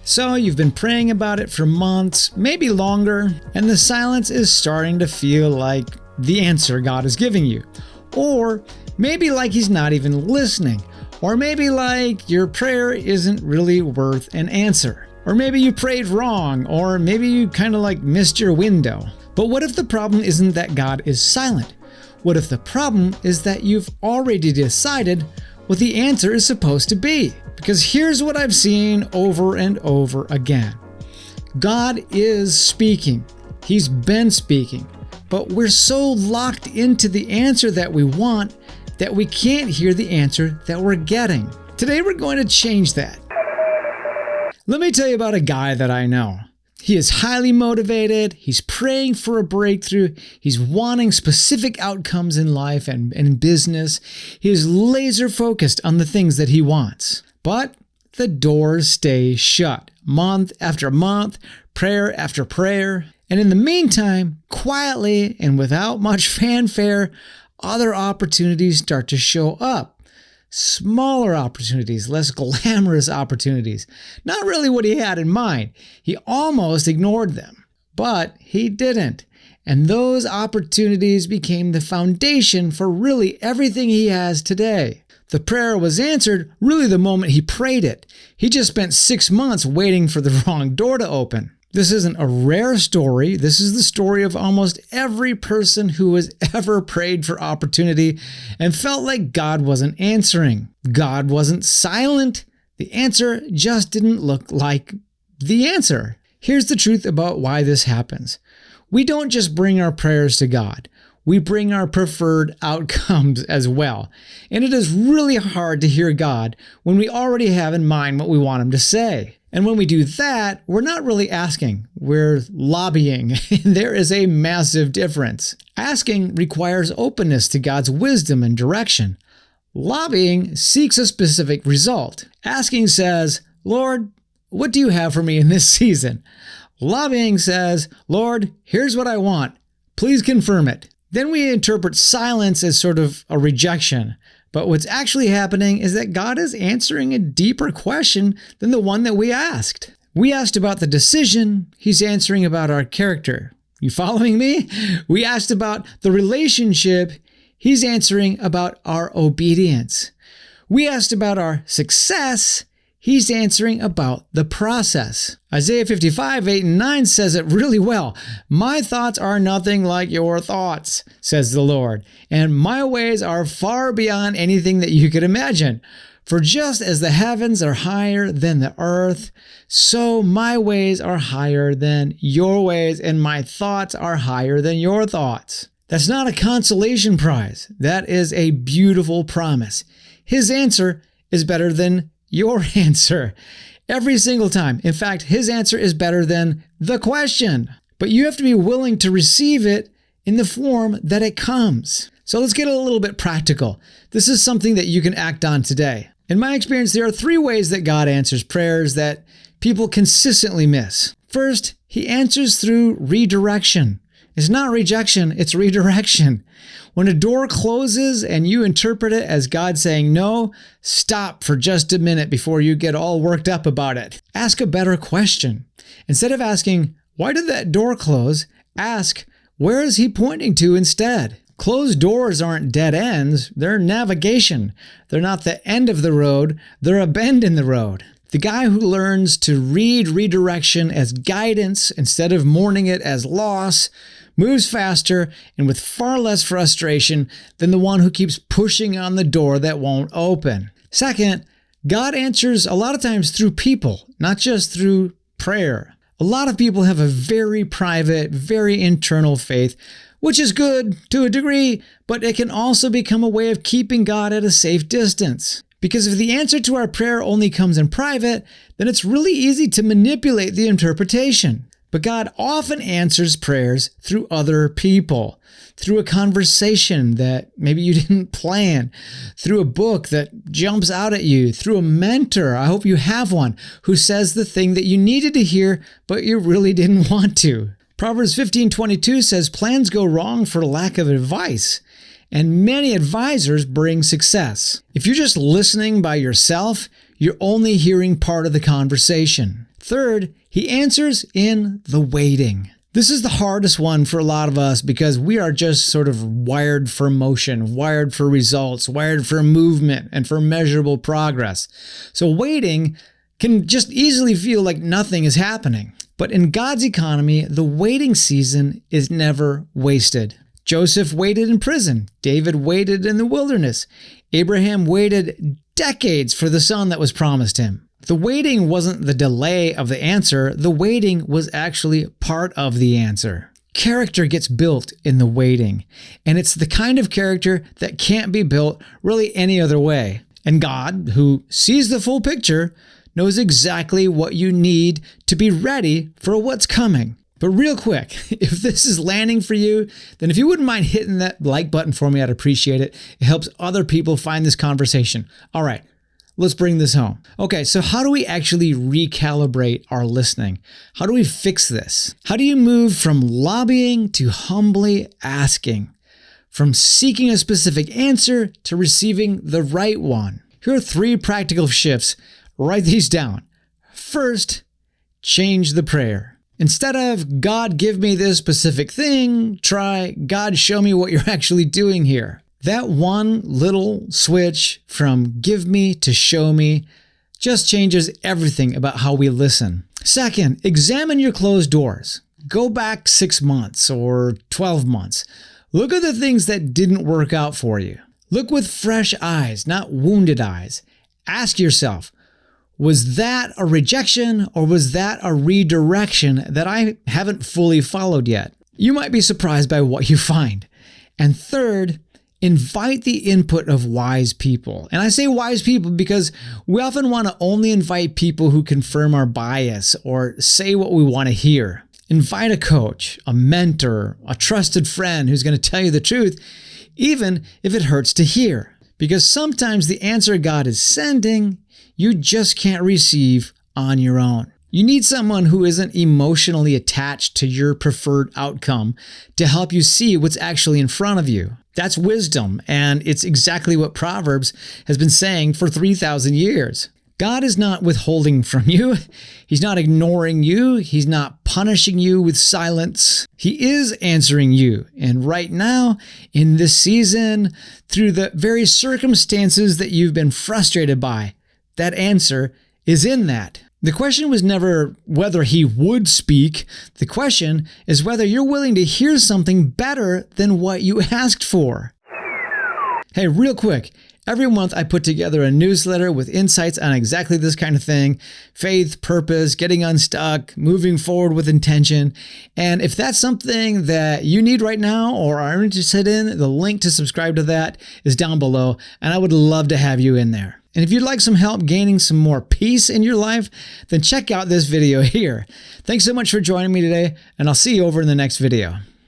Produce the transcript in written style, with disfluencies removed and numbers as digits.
So you've been praying about it for months, maybe longer, and the silence is starting to feel like the answer God is giving you. Or maybe like He's not even listening. Or maybe like your prayer isn't really worth an answer. Or maybe you prayed wrong, or maybe you kind of like missed your window. But what if the problem isn't that God is silent? What if the problem is that you've already decided what the answer is supposed to be? Because here's what I've seen over and over again. God is speaking. He's been speaking. But we're so locked into the answer that we want that we can't hear the answer that we're getting. Today we're going to change that. Let me tell you about a guy that I know. He is highly motivated. He's praying for a breakthrough. He's wanting specific outcomes in life and in business. He is laser focused on the things that he wants. But the doors stay shut month after month, prayer after prayer. And in the meantime, quietly and without much fanfare, other opportunities start to show up. Smaller opportunities, less glamorous opportunities. Not really what he had in mind. He almost ignored them, but he didn't. And those opportunities became the foundation for really everything he has today. The prayer was answered really the moment he prayed it. He just spent 6 months waiting for the wrong door to open. This isn't a rare story. This is the story of almost every person who has ever prayed for opportunity and felt like God wasn't answering. God wasn't silent. The answer just didn't look like the answer. Here's the truth about why this happens. We don't just bring our prayers to God. We bring our preferred outcomes as well. And it is really hard to hear God when we already have in mind what we want Him to say. And when we do that, we're not really asking, we're lobbying. There is a massive difference. Asking requires openness to God's wisdom and direction. Lobbying seeks a specific result. Asking says, Lord, what do you have for me in this season? Lobbying says, Lord, here's what I want. Please confirm it. Then we interpret silence as sort of a rejection. But what's actually happening is that God is answering a deeper question than the one that we asked. We asked about the decision. He's answering about our character. You following me? We asked about the relationship. He's answering about our obedience. We asked about our success. He's answering about the process. Isaiah 55, 8 and 9 says it really well. My thoughts are nothing like your thoughts, says the Lord, and my ways are far beyond anything that you could imagine. For just as the heavens are higher than the earth, so my ways are higher than your ways, and my thoughts are higher than your thoughts. That's not a consolation prize. That is a beautiful promise. His answer is better than your answer every single time. In fact, His answer is better than the question. But you have to be willing to receive it in the form that it comes. So let's get a little bit practical. This is something that you can act on today. In my experience, there are 3 ways that God answers prayers that people consistently miss. First, He answers through redirection. It's not rejection, it's redirection. When a door closes and you interpret it as God saying no, stop for just a minute before you get all worked up about it. Ask a better question. Instead of asking, why did that door close? Ask, where is He pointing to instead? Closed doors aren't dead ends, they're navigation. They're not the end of the road, they're a bend in the road. The guy who learns to read redirection as guidance instead of mourning it as loss moves faster and with far less frustration than the one who keeps pushing on the door that won't open. Second, God answers a lot of times through people, not just through prayer. A lot of people have a very private, very internal faith, which is good to a degree, but it can also become a way of keeping God at a safe distance. Because if the answer to our prayer only comes in private, then it's really easy to manipulate the interpretation. But God often answers prayers through other people, through a conversation that maybe you didn't plan, through a book that jumps out at you, through a mentor, I hope you have one, who says the thing that you needed to hear, but you really didn't want to. Proverbs 15:22 says, plans go wrong for lack of advice, and many advisors bring success. If you're just listening by yourself, you're only hearing part of the conversation. Third, he answers in the waiting. This is the hardest one for a lot of us because we are just sort of wired for motion, wired for results, wired for movement, and for measurable progress. So waiting can just easily feel like nothing is happening. But in God's economy, the waiting season is never wasted. Joseph waited in prison. David waited in the wilderness. Abraham waited decades for the son that was promised him. The waiting wasn't the delay of the answer. The waiting was actually part of the answer. Character gets built in the waiting, and it's the kind of character that can't be built really any other way. And God, who sees the full picture, knows exactly what you need to be ready for what's coming. But real quick, if this is landing for you, then if you wouldn't mind hitting that like button for me, I'd appreciate it. It helps other people find this conversation. All right, let's bring this home. Okay, so how do we actually recalibrate our listening? How do we fix this? How do you move from lobbying to humbly asking? From seeking a specific answer to receiving the right one? Here are 3 practical shifts. Write these down. First, change the prayer. Instead of, God, give me this specific thing, try, God, show me what you're actually doing here. That one little switch from give me to show me just changes everything about how we listen. Second, examine your closed doors. Go back 6 months or 12 months. Look at the things that didn't work out for you. Look with fresh eyes, not wounded eyes. Ask yourself, was that a rejection or was that a redirection that I haven't fully followed yet? You might be surprised by what you find. And third, invite the input of wise people. And I say wise people because we often want to only invite people who confirm our bias or say what we want to hear. Invite a coach, a mentor, a trusted friend who's going to tell you the truth, even if it hurts to hear. Because sometimes the answer God is sending, you just can't receive on your own. You need someone who isn't emotionally attached to your preferred outcome to help you see what's actually in front of you. That's wisdom, and it's exactly what Proverbs has been saying for 3,000 years. God is not withholding from you. He's not ignoring you. He's not punishing you with silence. He is answering you. And right now, in this season, through the very circumstances that you've been frustrated by, that answer is in that. The question was never whether he would speak. The question is whether you're willing to hear something better than what you asked for. Hey, real quick. Every month I put together a newsletter with insights on exactly this kind of thing. Faith, purpose, getting unstuck, moving forward with intention. And if that's something that you need right now or are interested in, the link to subscribe to that is down below. And I would love to have you in there. And if you'd like some help gaining some more peace in your life, then check out this video here. Thanks so much for joining me today, and I'll see you over in the next video.